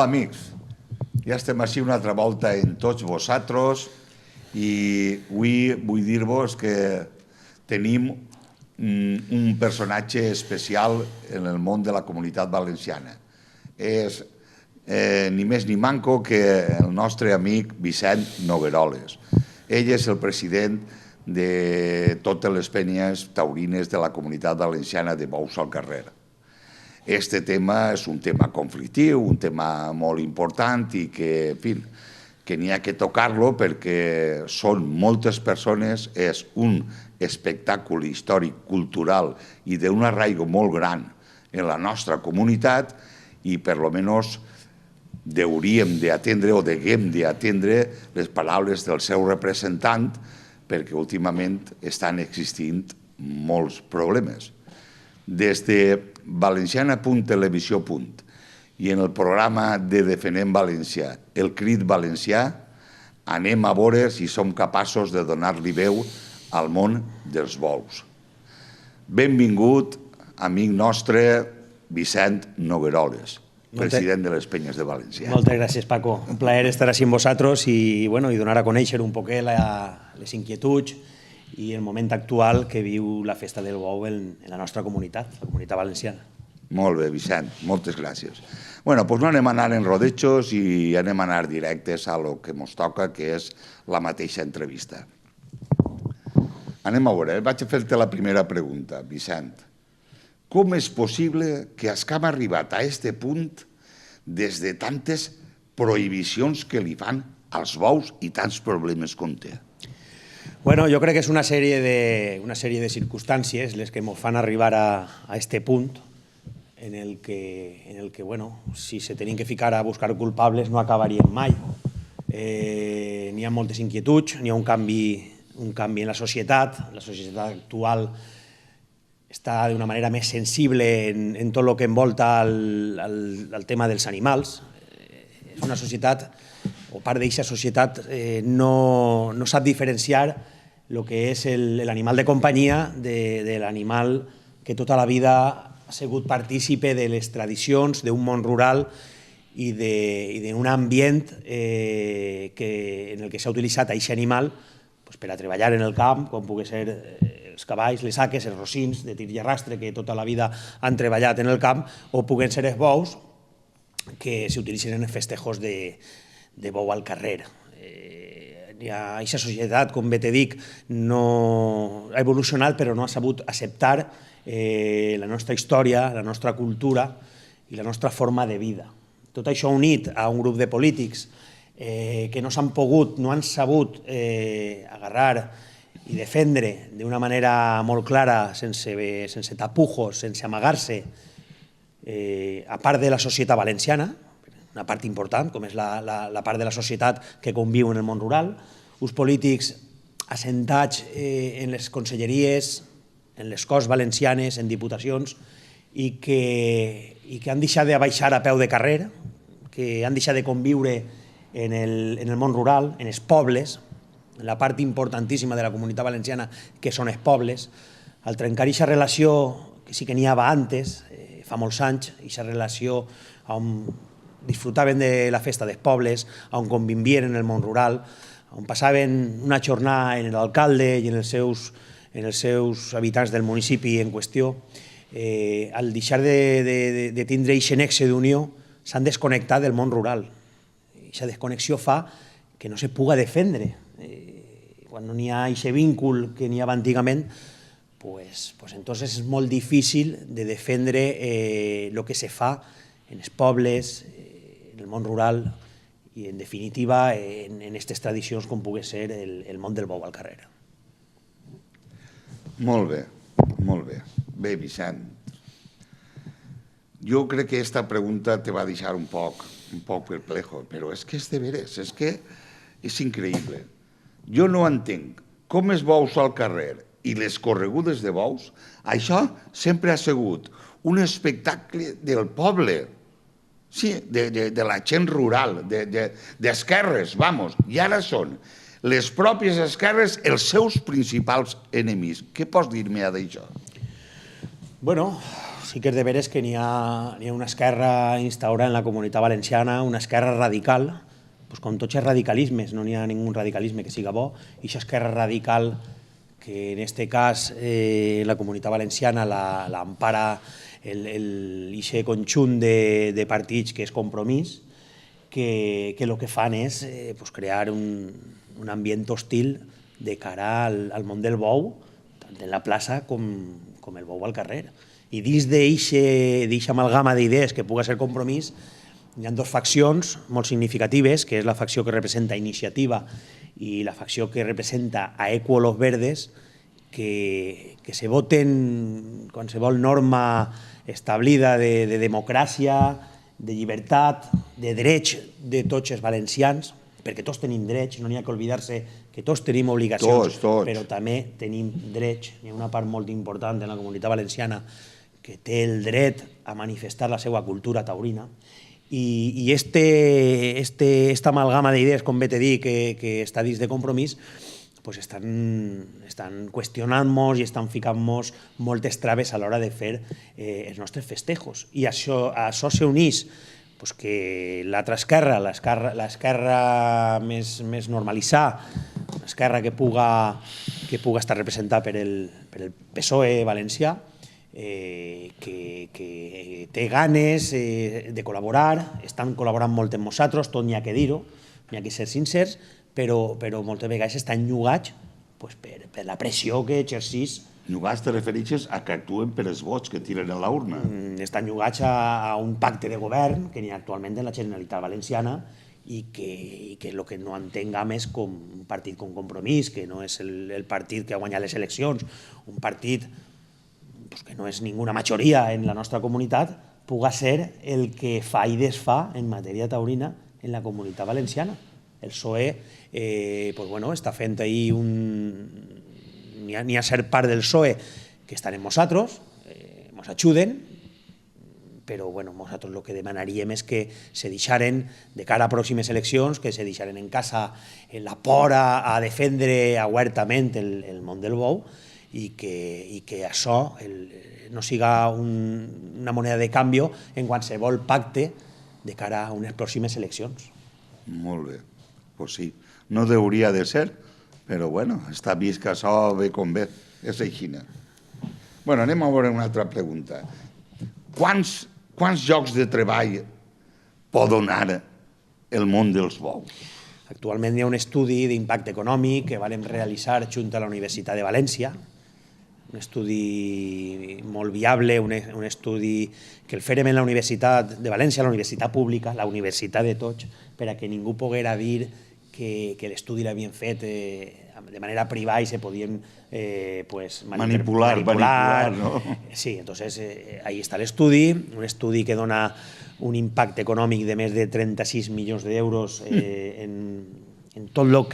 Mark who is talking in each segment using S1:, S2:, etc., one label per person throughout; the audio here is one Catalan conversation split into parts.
S1: amics, ja estem així una altra volta en tots vosaltres i avui vull dir-vos que tenim un personatge especial en el món de la Comunitat Valenciana. És ni més ni manco que el nostre amic Vicent Nogueroles. Ell és el president de totes les penyes taurines de la Comunitat Valenciana de Bous al Carrer. Este tema és un tema conflictiu, un tema molt important i que, en fi, que n'hi ha que tocar-lo perquè són moltes persones, és un espectacle històric, cultural i d'un arraigo molt gran en la nostra comunitat i per lo menos hauríem d'atendre o haguem d'atendre les paraules del seu representant perquè últimament estan existint molts problemes. Des de valenciana.televisió. I en el programa de Defenem Valencià, el Crit Valencià, anem a veure si som capaços de donar-li veu al món dels bous. Benvingut, amic nostre, Vicent Nogueroles, president de les Penyes de València.
S2: Moltes gràcies, Paco. Un plaer estar així amb vosaltres i donar a conèixer un poquet les inquietuds i el moment actual que viu la festa del bou en la nostra comunitat, la comunitat valenciana.
S1: Molt bé, Vicent, moltes gràcies. Bé, doncs no anem a anar en rodejos i anem a anar directes a lo que ens toca, que és la mateixa entrevista. Anem a veure, vaig a fer-te la primera pregunta, Vicent. Com és possible que haguem arribat a aquest punt des de tantes prohibicions que li fan als bous i tants problemes com té?
S2: Bueno, jo crec que és una sèrie de circumstàncies les que ens fan arribar a aquest punt en el que, bueno, si se tenim que ficar a buscar culpables no acabaríem mai. N'hi ha moltes inquietuds, n'hi ha un canvi en la societat actual està d'una manera més sensible en tot el que envolta el tema dels animals. És una societat, o part d'aquesta societat, no sap diferenciar el que és l'animal de companyia de l'animal que tota la vida ha sigut partícipe de les tradicions d'un món rural i d'un ambient en el que s'ha utilitzat aquest animal per a treballar en el camp, com pugui ser els cavalls, les haques, els rossins de tir i arrastre que tota la vida han treballat en el camp, o puguen ser els bous que s'utilitzen en festejos de bou al carrer. Aquesta societat, com bé te dic, ha evolucionat però no ha sabut acceptar la nostra història, la nostra cultura i la nostra forma de vida. Tot això unit a un grup de polítics que no han sabut agarrar i defendre d'una manera molt clara, sense tapujos, sense amagar-se, a part de la societat valenciana, una part important, com és la part de la societat que conviu en el món rural, uns polítics assentats en les conselleries, en les Corts Valencianes, en diputacions, i que han deixat de baixar a peu de carrer, que han deixat de conviure en el món rural, en els pobles, en la part importantíssima de la comunitat valenciana, que són els pobles, al trencar aquesta relació que sí que n'hi havia antes, fa molts anys, aquesta relació on disfrutaven de la festa dels pobles, on convivien en el món rural, on passaven una jornada en l'alcalde i en els seus habitants del municipi en qüestió, al deixar de tindre aquest nexe d'unió, s'han desconnectat del món rural. Aquesta desconnexió fa que no se puga defendre. Quan no n'hi ha aquest vincul que n'hi havia antigament, pues entonces és molt difícil de defendre el que se fa en els pobles, en el món rural i, en definitiva, en aquestes tradicions com pugui ser el món del bou al carrer.
S1: Molt bé, molt bé. Bé, Vicent, jo crec que aquesta pregunta te va deixar un poc perplejo, però és que és de veres, és que és increïble. Jo no entenc com els bous al carrer i les corregudes de bous, això sempre ha sigut un espectacle del poble, sí, de la gent rural, d'esquerres, vamos, i ara són les pròpies esquerres els seus principals enemics. Què pots dir-me d'això?
S2: Bueno, sí que és de veres que n'hi ha una esquerra instaurada en la Comunitat Valenciana, una esquerra radical, pues com tots els radicalismes, no n'hi ha ningú radicalisme que siga bo, i aquesta esquerra radical que en aquest cas la Comunitat Valenciana l'empara aquest conjunt de partits que és Compromís, que el que fan és crear un ambient hostil de cara al món del bou, tant en la plaça com el bou al carrer. I dins d'aquesta amalgama d'idees que pugui ser Compromís, hi ha dues faccions molt significatives, que és la facció que representa Iniciativa i la facció que representa a Equo Los Verdes, que se voten qualsevol norma establida de democràcia, de llibertat, de drets de tots els valencians, perquè tots tenim drets, no n'hi ha que oblidar-se que tots tenim obligacions, però també tenim drets. Hi ha una part molt important de la Comunitat Valenciana que té el dret a manifestar la seva cultura taurina, i esta amalgama d'idees, com bé t'he dit, que està dins de Compromís, estan qüestionant-nos i estan ficant-nos moltes traves a l'hora de fer els nostres festejos. I això s'uneix que l'altra esquerra, l'esquerra més normalitzada, l'esquerra que puga estar representada per el PSOE valencià, que té ganes de col·laborar, estan col·laborant molt amb nosaltres, tot n'hi ha que dir-ho, n'hi ha que ser sincers, però moltes vegades estan llogats per la pressió que exercís.
S1: Llogats te refereixes a que actuen per els vots que tiren a l'urna?
S2: Estan llogats a un pacte de govern que n'hi ha actualment en la Generalitat Valenciana i que el que no entenguem és com un partit com Compromís, que no és el partit que ha guanyat les eleccions, un partit que no és ninguna majoria en la nostra comunitat, puga ser el que fa i desfà en matèria taurina en la Comunitat Valenciana. El PSOE està fent ahir n'hi ha cert part del PSOE que estan amb nosaltres, ens ajuden, però nosaltres el que demanaríem és que se deixaren, de cara a pròximes eleccions, que se deixaren en casa la por a defendre obertament el món del bou i que això no siga una moneda de canvi en qualsevol pacte de cara a unes pròximes eleccions.
S1: Molt bé. Pues sí, no hauria de ser, però està vist que això ve com ve, és així. Anem a veure una altra pregunta. Quants llocs de treball pot donar el món dels bous?
S2: Actualment hi ha un estudi d'impacte econòmic que vam realitzar junt a la Universitat de València, un estudi molt viable, un estudi que el fèrem en la Universitat de València, la universitat pública, la universitat de tots, per a que ningú poguera dir que l'estudi l'havien fet de manera privada i se podien
S1: manipular, ¿no?
S2: Sí, entonces ahí està l'estudi, un estudi que dona un impacte econòmic de més de 36 milions d'euros en tot el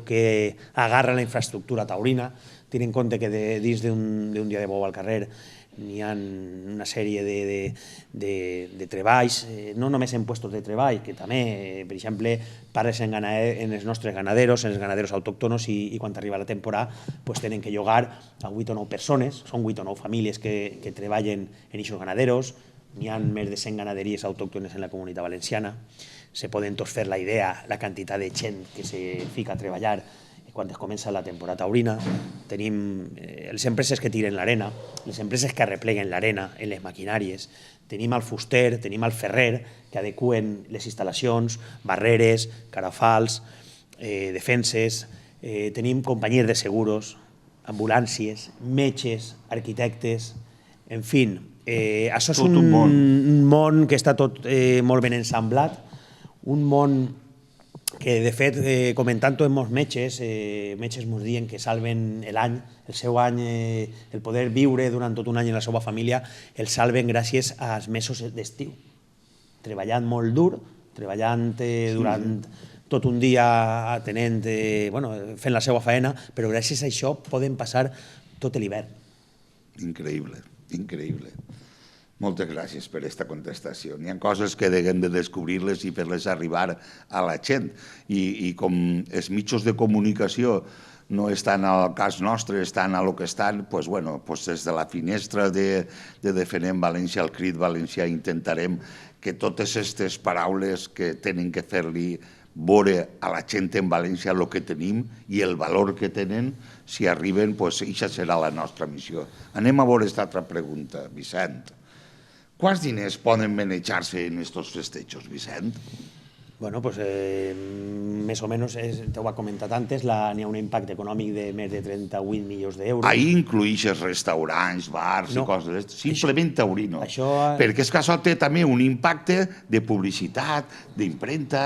S2: que agarra la infraestructura taurina. Tenint en compte que dins d'un dia de bou al carrer n'hi ha una sèrie de treballs, no només en puestos de treball, que també, per exemple, pares en els nostres ganaderos, en els ganaderos autòctonos, i quan arriba la temporada tenen que llogar a 8 o 9 persones, són 8 o 9 famílies que treballen en aquests ganaderos, n'hi ha més de 100 ganaderies autòctones en la Comunitat Valenciana, se poden tots fer la idea, la quantitat de gent que se fica a treballar quan es comença la temporada taurina. Tenim les empreses que tiren l'arena, les empreses que arrepleguen l'arena en les maquinàries, tenim el fuster, tenim el ferrer, que adeqüen les instal·lacions, barreres, carafals, defenses, tenim companyies de seguros, ambulàncies, metges, arquitectes, en fi, això és un món que està tot molt ben ensamblat, un món que, de fet, comentant-ho amb molts metges ens diuen que salven l'any, el seu any, el poder viure durant tot un any en la seva família, el salven gràcies als mesos d'estiu. Treballant molt dur, treballant durant tot un dia atenent, fent la seva feina, però gràcies a això poden passar tot l'hivern.
S1: Increïble, increïble. Moltes gràcies per aquesta contestació. N'hi ha coses que haguem de descobrir-les i fer-les arribar a la gent. I com els mitjans de comunicació no estan al cas nostre, estan a lo que estan, doncs, bueno, des de la finestra de Defenem València, el Crit Valencià, intentarem que totes aquestes paraules que tenen que fer-li veure a la gent en València el que tenim i el valor que tenen, si arriben, doncs això serà la nostra missió. Anem a veure aquesta altra pregunta, Vicent. Quants diners poden manejar-se en aquests festejos, Vicent?
S2: Bueno, pues més o menys, te ho ha comentat antes, n'hi ha un impacte econòmic de més de 38 milions d'euros.
S1: Ahí incluïxes restaurants, bars i coses d'aquestes, simplement taurino. Perquè és que això té també un impacte de publicitat, d'impremta,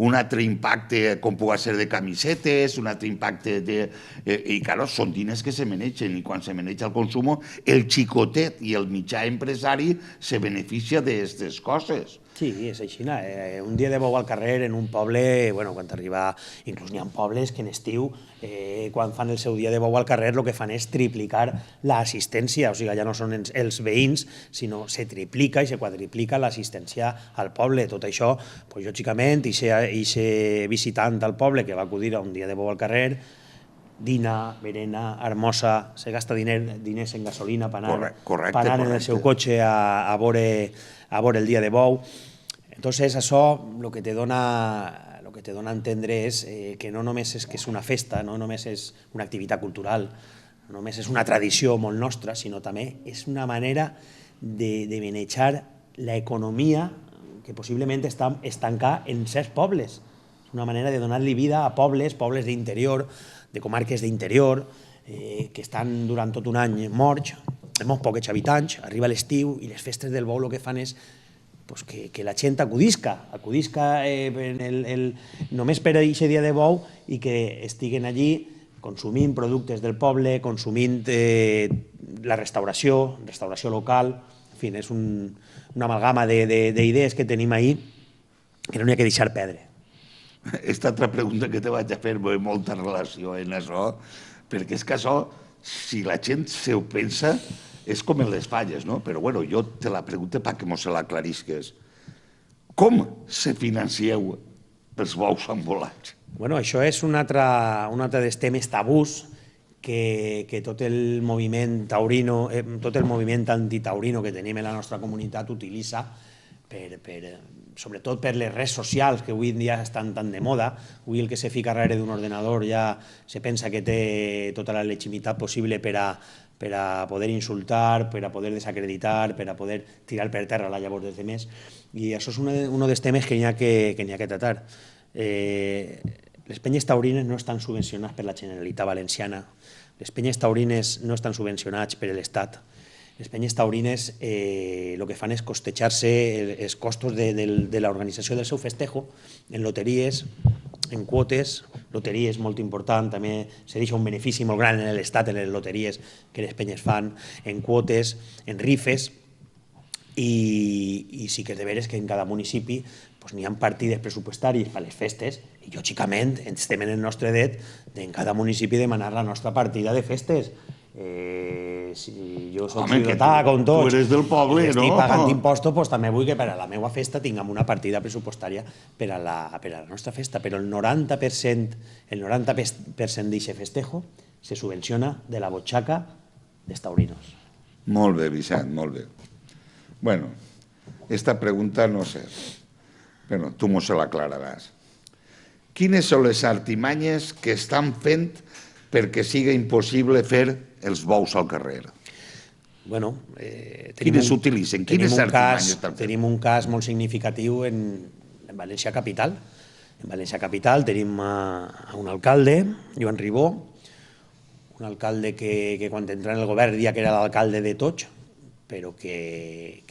S1: un altre impacte com pugui ser de camisetes, un altre impacte de... I, clar, són diners que se manegen, i quan se maneja el consum, el xicotet i el mitjà empresari se beneficia d'aquestes coses.
S2: Sí, és així. Un dia de bou al carrer en un poble, bueno, quan arriba, inclús n'hi ha pobles que en estiu, quan fan el seu dia de bou al carrer, el que fan és triplicar l'assistència, o sigui, ja no són els veïns, sinó se triplica i se quadriplica l'assistència al poble. Tot això, lògicament, i ser visitant al poble que va acudir a un dia de bou al carrer, dina, berena, hermosa, se gasta diners en gasolina per anar en el seu cotxe a veure el dia de bou. Entonces, això el que te dona a entendre és que no només és que és una festa, no només és una activitat cultural, no només és una tradició molt nostra, sinó també és una manera de manejar l'economia que possiblement està estancada en certs pobles. És una manera de donar-li vida a pobles d'interior, de comarques d'interior, que estan durant tot un any morts, amb molt pocs habitants, arriba l'estiu i les festes del bou el que fan és que la gent acudisca només per aquest dia de bou i que estiguen allí consumint productes del poble, consumint la restauració local, en fi, és una amalgama d'idees que tenim ahí que no n'hi ha que deixar perdre.
S1: Aquesta altra pregunta que te vaig a fer ve molta relació en això, perquè és que això, si la gent se ho pensa, és com en les falles, no? Però bueno, jo te la pregunto perquè mos se l'aclarisques. Com se financieu els bous envolats?
S2: Bueno, això és un altre dels temes tabús que tot el moviment taurino, tot el moviment antitaurino que tenim en la nostra comunitat utilitza sobretot per les redes socials que avui en dia estan tan de moda. Avui el que se fica darrere d'un ordenador ja se pensa que té tota la legitimitat possible per a poder insultar, per a poder desacreditar, per a poder tirar per terra la llavor dels demés. I això és un dels temes que n'hi ha que tratar. Les penyes taurines no estan subvencionades per la Generalitat Valenciana. Les penyes taurines no estan subvencionats per l'Estat. Les penyes taurines el que fan és costejar-se els costos de l'organització del seu festejo en loteries, en quotes. Loteries molt important, també se deixa un benefici molt gran en l'Estat en les loteries que les penyes fan, en quotes, en rifes, i sí que és de veres que en cada municipi n'hi ha partides pressupostàries per a les festes i, lògicament, estem en el nostre dret en cada municipi demanar la nostra partida de festes. Si jo soc ciutadà com tots,
S1: tu eres del poble, no?
S2: Estic pagant impostos, doncs també vull que per a la meva festa tinguem una partida pressupostària per a la nostra festa, però el 90% d'aquest festejo se subvenciona de la butxaca dels taurinos.
S1: Molt bé, Vicent, molt bé. Bueno, esta pregunta no sé, però tu m'ho se l'aclararàs. Quines són les artimanyes que estan fent perquè siga impossible fer els bous al carrer?
S2: Bueno,
S1: quines s'utilitzen? Quines artimanyes estan fent?
S2: Tenim un cas molt significatiu en València Capital. En València Capital tenim un alcalde, Joan Ribó, un alcalde que quan entra en el govern deia que era l'alcalde de tots, però que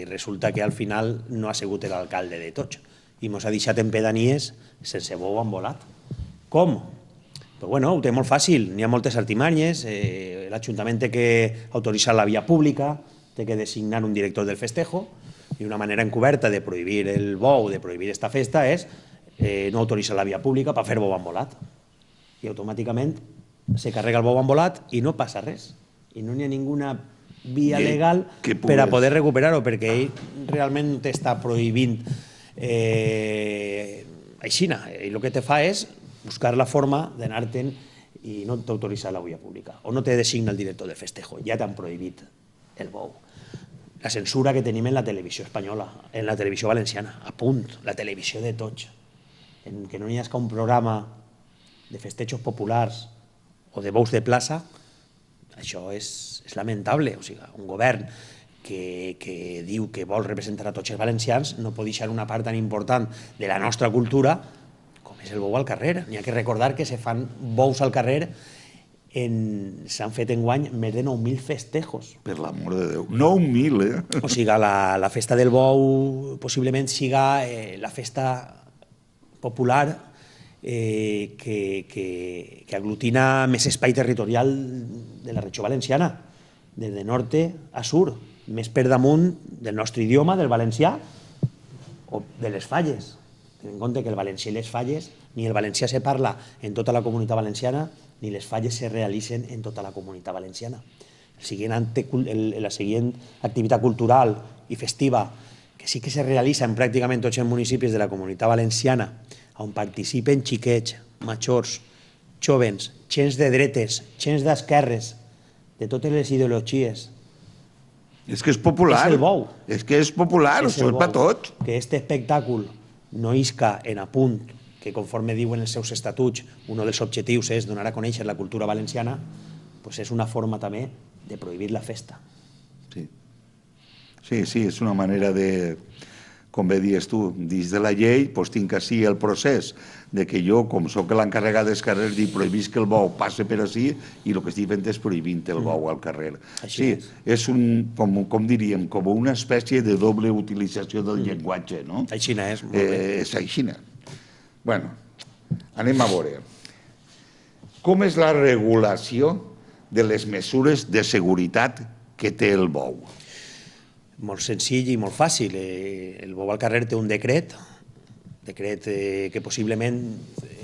S2: resulta que al final no ha sigut l'alcalde de tots i ens ha deixat en pedanies sense bou envolat. Com? Però bueno, ho té molt fàcil, n'hi ha moltes artimanyes, l'Ajuntament té que autoritzar la via pública, té que designar un director del festejo, i una manera encoberta de prohibir el bou, de prohibir esta festa, és no autoritzar la via pública per fer bou envolat. I automàticament se carrega el bou envolat i no passa res. I no n'hi ha ninguna via legal per a poder recuperar-ho, perquè ell realment t'està prohibint aixina. I el que te fa és buscar la forma d'anar-te'n i no t'autoritza la via pública, o no te designa el director del festejo, ja t'han prohibit el bou. La censura que tenim en la televisió espanyola, en la televisió valenciana, a punt, la televisió de tots, en què no hi ha un programa de festejos populars o de bous de plaça, això és lamentable. O sigui, un govern que diu que vol representar a tots els valencians no pot deixar una part tan important de la nostra cultura com és el bou al carrer. N'hi ha que recordar que se fan bous al carrer, s'han fet enguany més de 9.000 festejos.
S1: Per l'amor de Déu, 9.000, eh?
S2: O sigui, la festa del bou possiblement siga la festa popular que aglutina més espai territorial de la regió valenciana, des de nord a sur, més per damunt del nostre idioma, del valencià, o de les falles. Ten en compte que el valencià i les falles, ni el valencià se parla en tota la comunitat valenciana, ni les falles se realitzen en tota la comunitat valenciana. La següent activitat cultural i festiva, que sí que se realitza en pràcticament tots els municipis de la comunitat valenciana, on participen xiquets, majors, jovens, gens de dretes, gens d'esquerres, de totes les ideologies.
S1: És que és popular.
S2: És el bou.
S1: És que és popular, això és per tots.
S2: Que aquest espectacle no isca en apunt, que conforme diuen els seus estatuts, un dels objectius és donar a conèixer la cultura valenciana, doncs és una forma també de prohibir la festa.
S1: Sí, és una manera de, com bé dius tu, dins de la llei, doncs tinc així el procés de que jo, com soc l'encarregat dels carrers, prohibisc que el bou passe per així i el que estic fent és prohibint el bou al carrer. Sí, és com diríem, com una espècie de doble utilització del llenguatge, no?
S2: Aixina és.
S1: És aixina. Bueno, anem a veure. Com és la regulació de les mesures de seguretat que té el bou?
S2: Molt senzill i molt fàcil. El bou al carrer té un decret que possiblement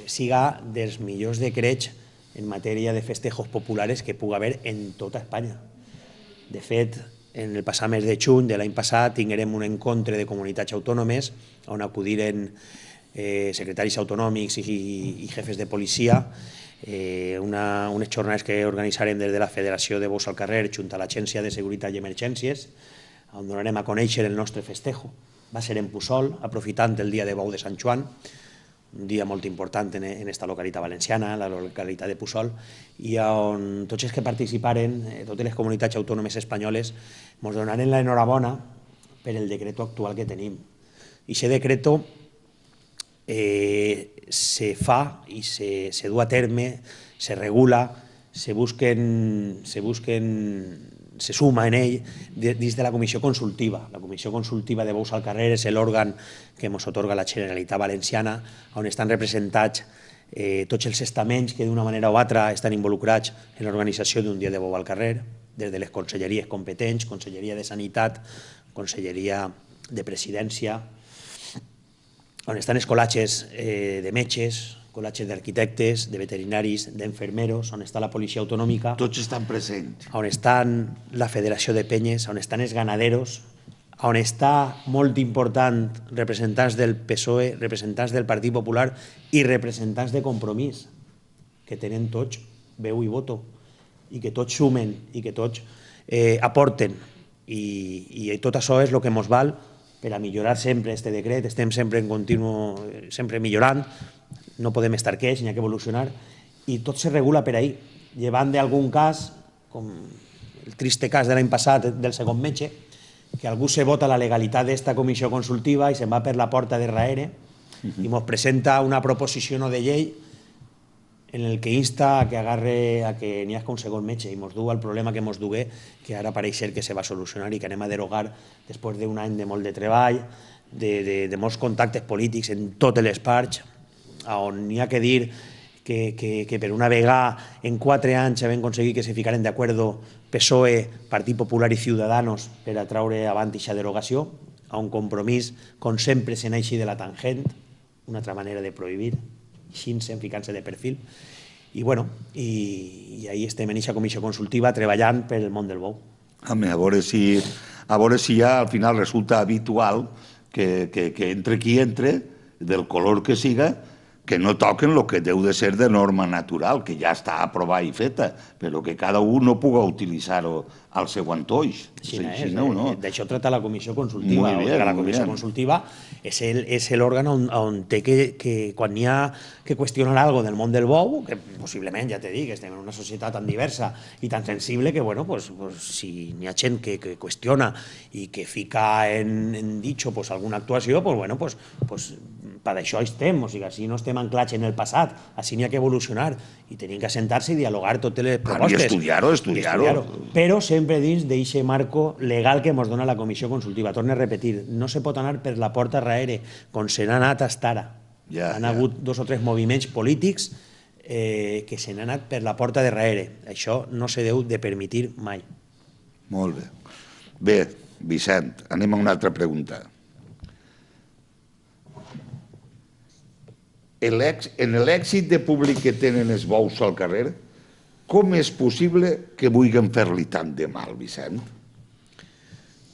S2: siga dels millors decrets en matèria de festejos populares que pugui haver en tota Espanya. De fet, en el passat mes de juny de l'any passat tinguérem un encontre de comunitats autònomes on acudiren secretaris autonòmics i jefes de policia, unes jornades que organitzarem des de la Federació de Bous al Carrer junt a l'Agència de Seguretat i Emergències, on donarem a conèixer el nostre festejo. Va ser en Puçol, aprofitant el dia de bou de Sant Joan, un dia molt important en aquesta localitat valenciana, la localitat de Puçol, i on tots els que participaren, totes les comunitats autònomes espanyoles, ens donaren l'enhorabona per el decret actual que tenim. I aquest decret se fa i se du a terme, se regula, se suma en ell dins de la comissió consultiva. La comissió consultiva de bous al carrer és l'òrgan que ens atorga la Generalitat Valenciana, on estan representats tots els estaments que d'una manera o altra estan involucrats en l'organització d'un dia de bou al carrer, des de les conselleries competents, Conselleria de Sanitat, Conselleria de Presidència, on estan els col·latges de metges, col·latges d'arquitectes, de veterinaris, d'enfermeros, on està la policia autonòmica.
S1: Tots estan presents.
S2: On estan la Federació de Penyes, on estan els ganaderos, on està molt important representants del PSOE, representants del Partit Popular i representants de Compromís, que tenen tots veu i voto, i que tots sumen, i que tots aporten. I tot això és el que ens val per a millorar sempre aquest decret. Estem sempre en continu, sempre millorant, no podem estar queix, n'hi ha que evolucionar, i tot se regula per ahí, llevant d'algun cas, com el trist cas de l'any passat del segon metge, que algú se vota la legalitat d'esta comissió consultiva i se'n va per la porta de darrere i ens presenta una proposició no de llei en el que insta a que n'hi hagi un segon metge i ens du al problema que ens dugué, que ara pareix ser que se va solucionar i que anem a derogar després d'un any de molt de treball, de molts contactes polítics en totes les parts, on n'hi ha que dir que per una vegada en 4 anys vam aconseguir que se ficaren d'acord PSOE, Partit Popular i Ciudadanos per a traure avant aquesta derogació, a un compromís, com sempre se n'eixi de la tangent, una altra manera de prohibir, així ficant-se de perfil, i ahí estem en aquesta comissió consultiva treballant per el món del bou.
S1: Home, a veure si ja al final resulta habitual que entre qui entre, del color que siga, que no toquen el que deu de ser de norma natural, que ja està aprovada i feta, però que cada un no puga utilitzar-ho al seu antoix.
S2: D'això trata la comissió consultiva.
S1: Muy bien,
S2: La comissió consultiva és l'òrgan on té que quan n'hi ha que qüestionar alguna cosa del món del bou, que possiblement, ja t'he dit, que estem en una societat tan diversa i tan sensible que, bueno, si n'hi ha gent que qüestiona i que fica en ditxo alguna actuació, bueno, per això estem, o sigui, així no estem anclats en el passat, així n'hi ha que evolucionar i tenim que assentar-se i dialogar totes les propostes.
S1: I estudiar-ho.
S2: Però sempre dins d'aquest marco legal que ens dona la comissió consultiva. Torno a repetir, no se pot anar per la porta darrere, com se n'ha anat fins ara. Han hagut 2 o 3 moviments polítics que se n'han anat per la porta darrere. Això no se deu de permetre mai.
S1: Molt bé. Bé, Vicent, anem a una altra pregunta. En l'èxit de públic que tenen els bous al carrer, com és possible que vulguin fer-li tant de mal, Vicent?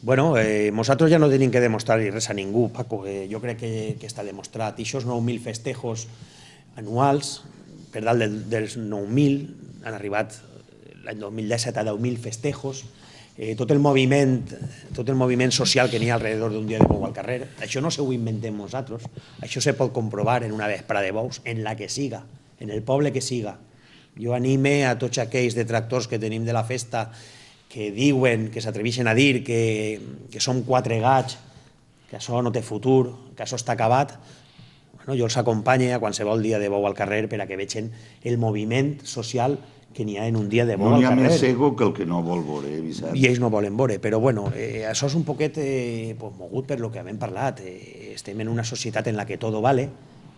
S2: Bueno, nosaltres ja no tenim que demostrar-li res a ningú, Paco. Jo crec que està demostrat. I aquests 9.000 festejos anuals, per dalt dels 9.000, han arribat l'any 2017 a 10.000 festejos. Tot el moviment social que n'hi ha alrededor d'un dia de bou al carrer, això no ho inventem nosaltres, això se pot comprovar en una vesprada de bous, en la que siga, en el poble que siga. Jo anime a tots aquells detractors que tenim de la festa que diuen, que s'atreveixen a dir que som 4 gats, que això no té futur, que això està acabat. Jo els acompanyo a qualsevol dia de bou al carrer per a que vegin el moviment social que n'hi ha en un dia de bou al carrer.
S1: No n'hi ha més ego que el que no vol veure, Vicent.
S2: I ells no volen veure, però bueno, això és un poquet mogut per lo que hem parlat. Estem en una societat en la que todo vale,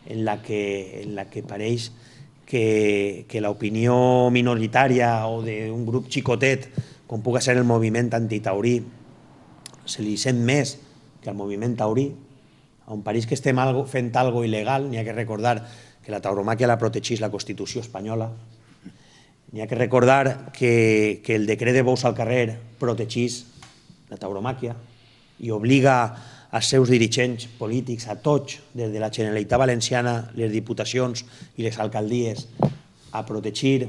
S2: en la que pareix que l'opinió minoritària o d'un grup xicotet, com pugui ser el moviment antitaurí, se li sent més que al moviment taurí. On pareix que estem fent alguna cosa il·legal, n'hi ha que recordar que la tauromàquia la protegeix la Constitució espanyola. N'hi ha que recordar que el decret de bous al carrer protegeix la tauromàquia i obliga als seus dirigents polítics, a tots, des de la Generalitat Valenciana, les diputacions i les alcaldies, a protegir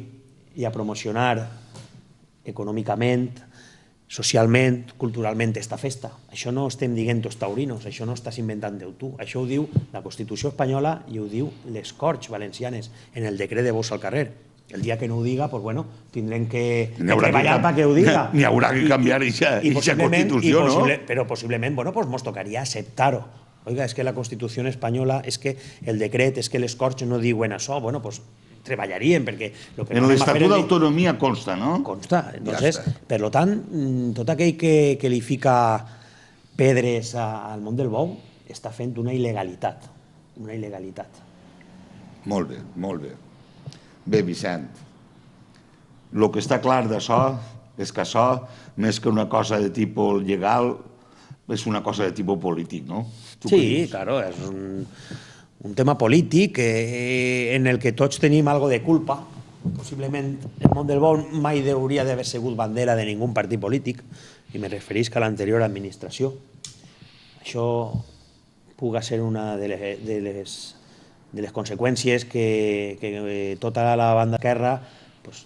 S2: i a promocionar econòmicament, socialment, culturalment esta festa. Això no estem dient els taurinos, això no estàs inventant tu. Això ho diu la Constitució espanyola i ho diu les Corts Valencianes en el decret de bous al carrer. El dia que no ho diga, doncs bueno, tindrem que treballar perquè ho diga.
S1: N'hi haurà que canviar aquesta Constitució, no?
S2: Però possiblement, bueno, doncs ens tocaria acceptar-ho. Oiga, és que la Constitució espanyola, és que el decret, és que les Corts no diuen això, bueno, doncs treballaríem, perquè...
S1: En l'Estatut d'Autonomia consta, no?
S2: Consta. Entonces, per tant, tot aquell que li fica pedres al món del bou està fent una il·legalitat. Una il·legalitat.
S1: Molt bé, molt bé. Bé, Vicent, el que està clar d'això és que això, més que una cosa de tipus legal, és una cosa de tipus polític, no?
S2: Sí, claro, és un tema polític en el que tots tenim algo de culpa. Possiblement el món del bou mai hauria d'haver sigut bandera de ningú partit polític, i me referisc a l'anterior administració. Això puga ser una de les conseqüències que tota la banda esquerra,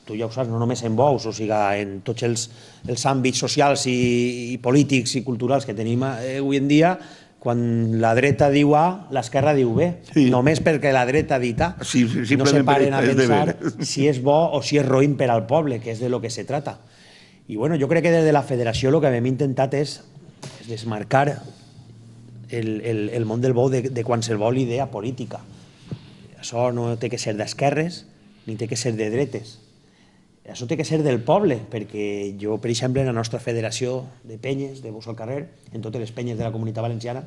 S2: tu ja ho saps, no només en bous, o sigui, en tots els àmbits socials i polítics i culturals que tenim avui en dia, quan la dreta diu A, l'esquerra diu B. Només perquè la dreta ha dit A. No se paren a pensar si és bo o si és roïn per al poble, que és de lo que se trata. I bueno, jo crec que des de la federació el que hem intentat és desmarcar el món del bou de qualsevol idea política. Això no té que ser d'esquerres ni té que ser de dretes. Això té que ser del poble, perquè jo, per exemple, en la nostra federació de penyes, de bous al carrer, en totes les penyes de la Comunitat Valenciana,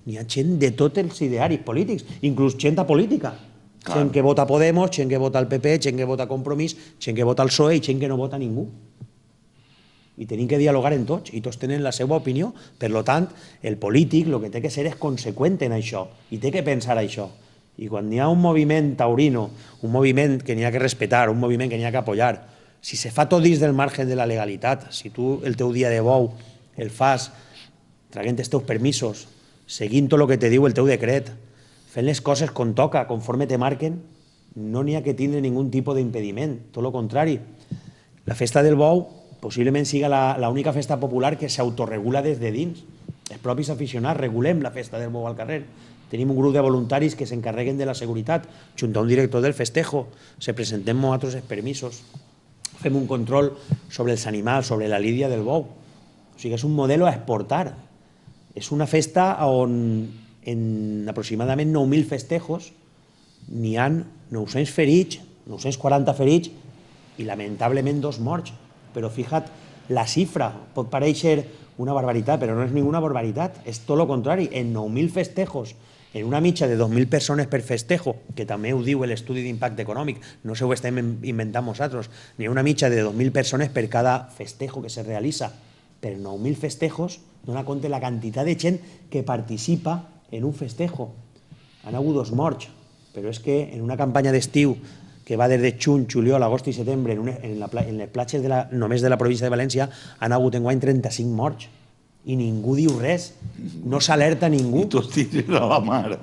S2: n'hi ha gent de tots els idearis polítics, inclús gent política. Gent que vota Podemos, gent que vota el PP, gent que vota Compromís, gent que vota el PSOE i gent que no vota ningú. I tenim que dialogar en tots, i tots tenen la seva opinió. Per tant, el polític el que té que ser és conseqüent en això, i té que pensar això. I quan hi ha un moviment taurino, un moviment que n'hi ha que respetar, un moviment que n'hi ha que apoyar, si se fa tot dins del marge de la legalitat, si tu el teu dia de bou el fas traient els teus permisos, seguint tot el que te diu el teu decret, fent les coses com toca, conforme te marquen, no n'hi ha que tindre ningun tipus d'impediment, tot el contrari. La festa del bou possiblement siga l'única festa popular que s'autoregula des de dins. Els propis aficionats regulem la festa del bou al carrer. Tenim un grup de voluntaris que s'encarreguen de la seguretat, junt a un director del festejo, se presentem nosaltres els permisos, fem un control sobre els animals, sobre la lídia del bou. O sigui, és un model a exportar. És una festa on en aproximadament 9.000 festejos n'hi ha 900 ferits, 940 ferits i lamentablement 2 morts. Però fija't, la xifra pot parèixer una barbaritat, però no és ninguna barbaritat, és tot el contrari. En 9.000 festejos, en una mitja de 2.000 persones per festejo, que també ho diu l'estudi d'impacte econòmic, no s'ho estem inventant nosaltres, n'hi ha una mitja de 2.000 persones per cada festejo que se realitza. Per 9.000 festejos dona compte la quantitat de gent que participa en un festejo. Han hagut 2 morts, però és que en una campanya d'estiu que va des de juny, juliol, agost i setembre en les platges només de la província de València han hagut enguany 35 morts i ningú diu res, no s'alerta ningú.
S1: I tots tiren a la mar.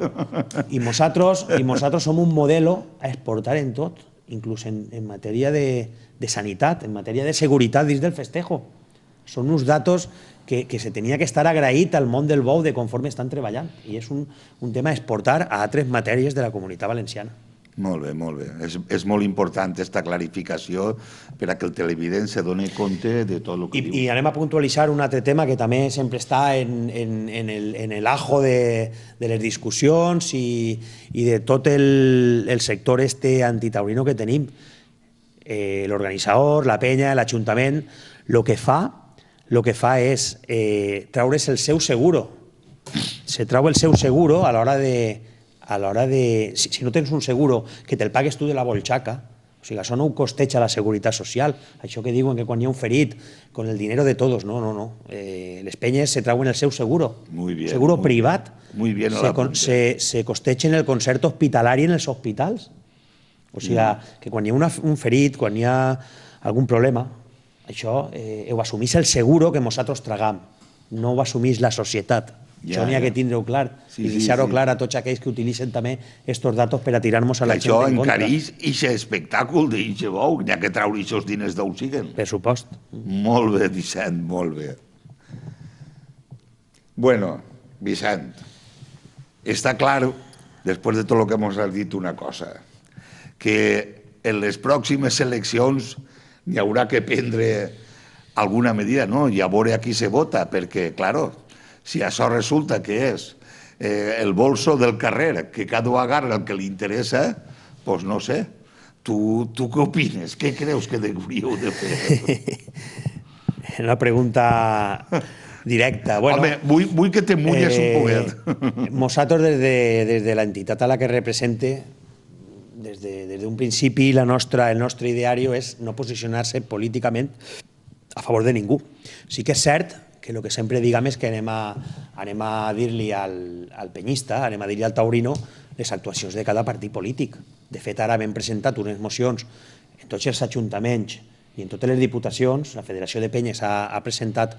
S2: I nosaltres som un modelo a exportar en tot, inclús en matèria de sanitat, en matèria de seguretat dins del festejo. Són uns datos que se tenia que estar agraït al món del bou de conforme estan treballant. I és un tema a exportar a altres matèries de la Comunitat Valenciana.
S1: Molt bé, molt bé. És molt important aquesta clarificació per a que el televident se doni compte de tot el que diu.
S2: I anem a puntualitzar un altre tema que també sempre està en l'ajo de les discussions i de tot el sector antitaurino que tenim. L'organitzador, la penya, l'Ajuntament, el que fa és treure's el seu seguro. Se treu el seu seguro a l'hora de... Si no tens un seguro que te'l pagues tu de la bolxaca, o sigui, això no ho costeja la Seguretat Social. Això que diuen que quan hi ha un ferit, con el dinero de todos, no. Les penyes se treuen el seu seguro, seguro privat. Se costeja en el concert hospitalari en els hospitals. O sigui, que quan hi ha un ferit, quan hi ha algun problema, això ho assumís el seguro que nosaltres tragam, no ho assumís la societat. Això n'hi ha que tindre-ho clar i deixar-ho clar a tots aquells que utilitzen també aquests datos per a tirar-nos a la gent en contra.
S1: Això encareix aquest espectacle d'aquest bou, n'hi ha que treure aquests diners d'on siguen.
S2: Per supost.
S1: Molt bé, Vicent, molt bé. Bueno, Vicent, està clar, després de tot el que ens has dit, una cosa, que en les pròximes eleccions n'hi haurà que prendre alguna medida, no? I a veure a qui se vota, perquè, claro, si això resulta que és el bolso del carrer, que cada un agarra el que li interessa, doncs no sé. Tu què opines? Què creus que hauríeu de fer?
S2: Una pregunta directa. Home,
S1: vull que te mulles un poquet.
S2: Nosaltres, des de l'entitat a la que represente, des d'un principi el nostre ideari és no posicionar-se políticament a favor de ningú. Sí que és cert que el que sempre diguem és que anem a dir-li al penyista, anem a dir-li al taurino les actuacions de cada partit polític. De fet, ara hem presentat unes mocions en tots els ajuntaments i en totes les diputacions. La Federació de Penyes ha presentat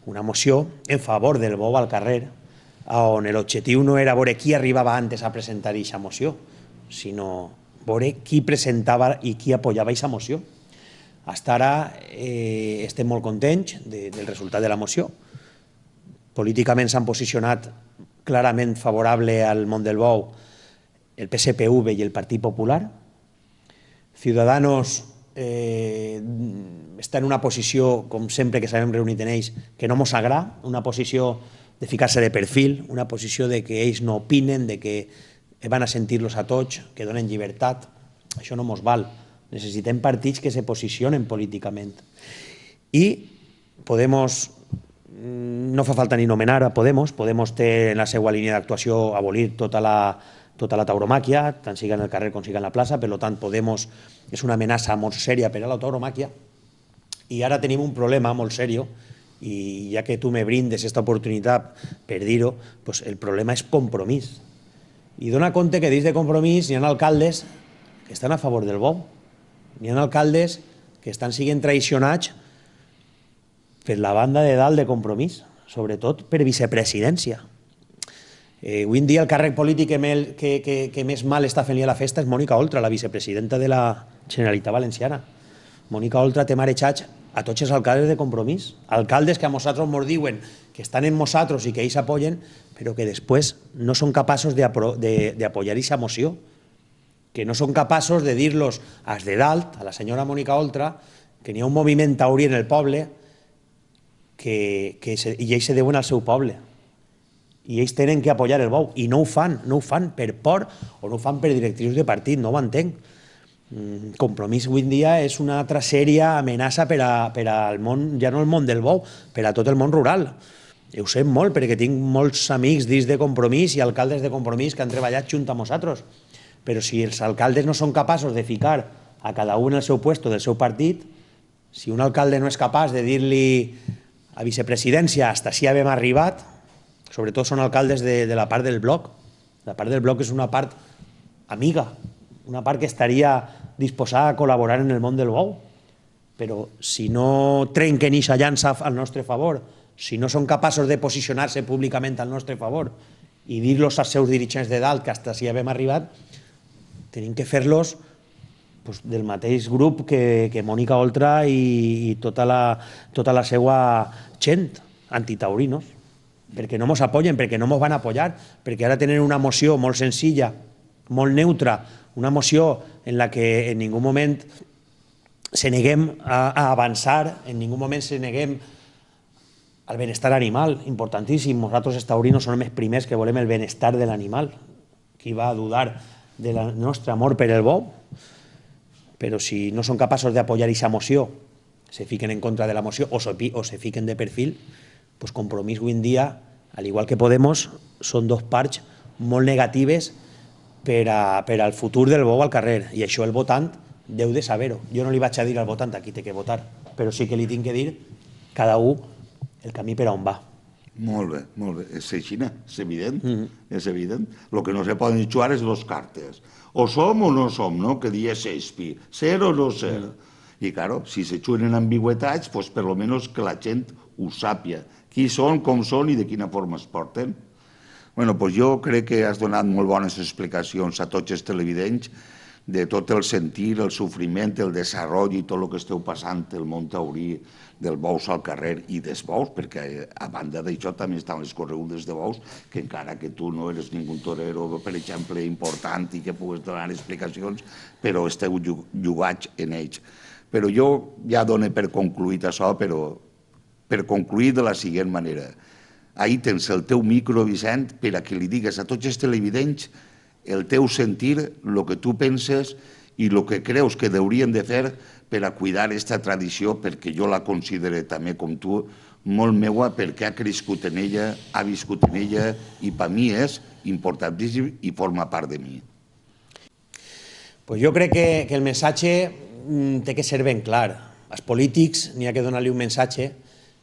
S2: una moció en favor del bou al carrer, on l'objectiu no era veure qui arribava antes a presentar aquesta moció, sinó veure qui presentava i qui apoyava aquesta moció. Fins ara estem molt contents del resultat de la moció. Políticament s'han posicionat clarament favorable al món del bou el PSPV i el Partit Popular. Ciudadanos està en una posició, com sempre que s'han reunit en ells, que no mos agrada, una posició de ficar-se de perfil, una posició de que ells no opinen, de que van a sentir-los a tots, que donen llibertat. Això no mos val. Necessitem partits que se posicionen políticament. I Podemos, no fa falta ni nomenar a Podemos té en la seva línia d'actuació abolir tota la tauromàquia, tant siga en el carrer com siga en la plaça, per tant Podemos és una amenaça molt sèria per a la tauromàquia. I ara tenim un problema molt seriós, i ja que tu me brindes aquesta oportunitat per dir-ho, el problema és Compromís. I dona compte que dins de Compromís hi ha alcaldes que estan a favor del bou. N'hi ha alcaldes que estan sent traicionats per la banda de dalt de Compromís, sobretot per vicepresidència. Avui en dia el càrrec polític que més mal està fent-li a la festa és Mònica Oltra, la vicepresidenta de la Generalitat Valenciana. Mònica Oltra té marejats a tots els alcaldes de Compromís, alcaldes que a nosaltres ens diuen que estan en nosaltres i que ells apoyen, però que després no són capaços d'apoyar aquesta moció, que no són capaços de dir-los als de dalt, a la senyora Mònica Oltra, que n'hi ha un moviment taurí en el poble i ells se deuen al seu poble. I ells tenen que apoyar el bou, i no ho fan per por o no ho fan per directrius de partit, no ho entenc. Compromís avui en dia és una altra sèria amenaça per al món, ja no el món del bou, per a tot el món rural. Ho sé molt perquè tinc molts amics dins de Compromís i alcaldes de Compromís que han treballat junt amb nosaltres, però si els alcaldes no són capaços de ficar a cada un el seu puesto del seu partit, si un alcalde no és capaç de dir-li a vicepresidència hasta si hem arribat, sobretot són alcaldes de la part del bloc. La part del bloc és una part amiga, una part que estaria disposada a col·laborar en el món del bou, però si no trenquen aquesta llança al nostre favor, si no són capaços de posicionar-se públicament al nostre favor i dir-los als seus dirigents de dalt que hasta si hem arribat, tenim que fer-los del mateix grup que Mònica Oltra i tota la seva gent antitaurinos, perquè no ens apoyen, perquè no ens van apoyar, perquè ara tenen una moció molt senzilla, molt neutra, una moció en la que en ningú moment se neguem a avançar, en ningú moment se neguem al benestar animal, importantíssim. Nosaltres els taurinos som els primers que volem el benestar de l'animal. Qui va a dudar del nostre amor per el bou? Però si no són capaços d'apoyar aquesta moció, se fiquen en contra de la moció o se fiquen de perfil, doncs Compromís avui en dia, al igual que Podemos, són dos parts molt negatives per al futur del bou al carrer, i això el votant deu de saber-ho. Jo no li vaig a dir al votant a qui té que votar, però sí que li tinc que dir cada un el camí per on va.
S1: Molt bé, molt bé. És així, és evident, és evident. El que no se poden jugar és dos cartes. O som o no som, no? Que dia Shakespeare, ser o no ser. I, claro, si se juguen en ambigüetats, pues per lo menos que la gent ho sàpia. Qui són, com són i de quina forma es porten. Bueno, pues jo crec que has donat molt bones explicacions a tots els televidents de tot el sentir, el sofriment, el desenvolupament i tot el que esteu passant el món taurí del bous al carrer i dels bous, perquè a banda d'això també estan les corregudes de bous, que encara que tu no eres ningú torero, per exemple, important i que pugues donar explicacions, però esteu jugats en ells. Però jo ja dono per concluït això, però per concluir de la següent manera. Ahí tens el teu micro, Vicent, per a que li digues a tots els televidents el teu sentir, el que tu penses i el que creus que haurien de fer per a cuidar aquesta tradició, perquè jo la considero també com tu molt meua, perquè ha crescut en ella, ha viscut en ella i per mi és importantíssim i forma part de mi.
S2: Pues jo crec que el missatge té que ser ben clar. Als polítics n'hi ha que donar-li un missatge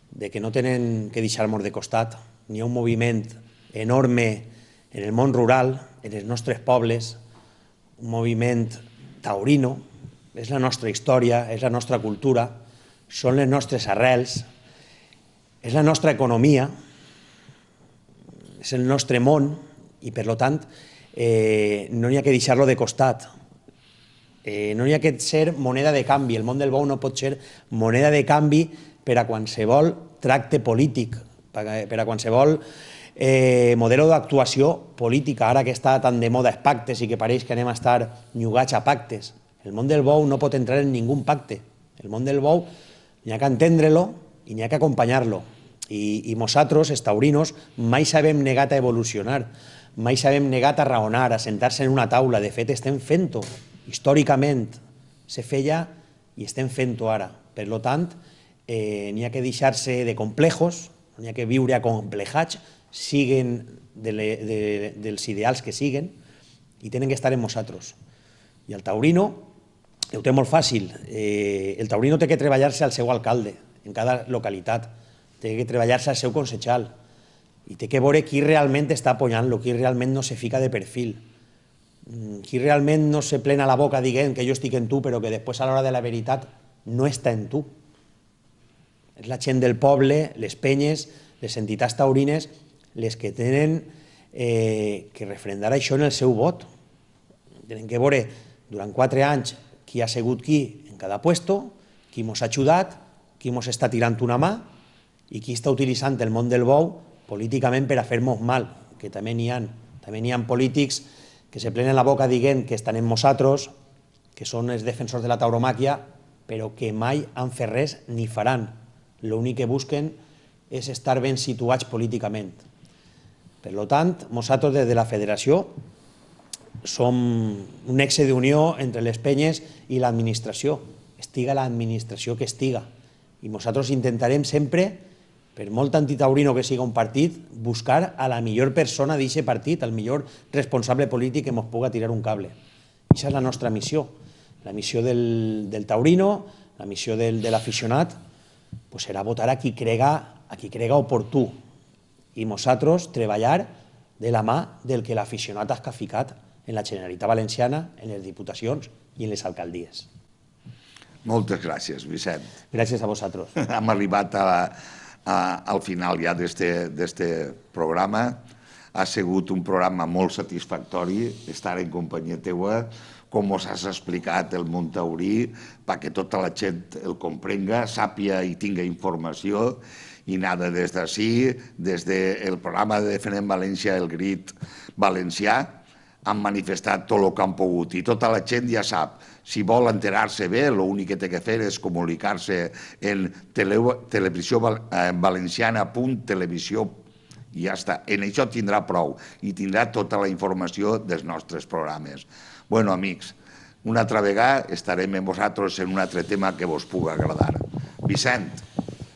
S2: de que no tenen que deixar-nos de costat. N'hi ha un moviment enorme en el món rural, en els nostres pobles, un moviment taurino, és la nostra història, és la nostra cultura, són les nostres arrels, és la nostra economia, és el nostre món i, per tant, no n'hi ha que deixar-lo de costat. No n'hi ha que ser moneda de canvi. El món del bou no pot ser moneda de canvi per a qualsevol tracte polític, per a qualsevol model d'actuació política. Ara que està tan de moda els pactes i que pareix que anem a estar nyugats a pactes. El món del bou no pot entrar en ningú pacte. El món del bou n'hi ha que entendre-lo i n'hi ha que acompanyar-lo. I nosaltres, els taurinos, mai s'havem negat a evolucionar, mai s'havem negat a raonar, a sentar-se en una taula. De fet, estem fent-ho. Històricament se feia i estem fent-ho ara. Per tant, n'hi ha que deixar-se de complejos, n'hi ha que viure acomplejats, siguen dels ideals que siguen, i tenen que estar en nosaltres. I el taurino ho té molt fàcil. El taurino té que treballar-se al seu alcalde, en cada localitat, té que treballar-se al seu consellal, i té que veure qui realment està apoyant-lo, qui realment no se fica de perfil, qui realment no se plena la boca dient que jo estic en tu, però que després a l'hora de la veritat no està en tu. És la gent del poble, les penyes, les entitats taurines, les que tenen que refrendar això en el seu vot. Tenen que veure durant 4 anys qui ha sigut qui en cada puesto, qui mos ha ajudat, qui mos està tirant una mà i qui està utilitzant el món del bou políticament per a fer-nos mal, que també n'hi ha polítics que se plenen la boca dient que estan en nosaltres, que són els defensors de la tauromàquia, però que mai han fet res ni faran. L'únic que busquen és estar ben situats políticament. Per tant, nosaltres des de la federació som un nexe d'unió entre les penyes i l'administració. Estiga l'administració que estiga. I nosaltres intentarem sempre, per molt antitaurino que siga un partit, buscar a la millor persona d'aquest partit, el millor responsable polític que ens pugui tirar un cable. Aquesta és la nostra missió. La missió del taurino, la missió de l'aficionat, serà votar a qui crega oportú. I nosaltres treballar de la mà del que l'aficionat ha ficat en la Generalitat Valenciana, en les diputacions i en les alcaldies.
S1: Moltes gràcies, Vicent.
S2: Gràcies a vosaltres.
S1: Hem arribat al final ja d'este programa. Ha sigut un programa molt satisfactori estar en companyia teua, com us has explicat el món taurí, perquè tota la gent el comprenga, sàpia i tinga informació. I nada, des d'ací, des del programa de Defendem València, el Grit Valencià, han manifestat tot el que han pogut i tota la gent ja sap. Si vol enterar-se bé, l'únic que té que fer és comunicar-se en televisiovalenciana.televisió i ja està. En això tindrà prou i tindrà tota la informació dels nostres programes. Bueno, amics, una altra vegada estarem amb vosaltres en un altre tema que vos pugui agradar. Vicent,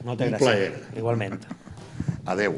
S2: moltes gràcies. Igualment.
S1: Adéu.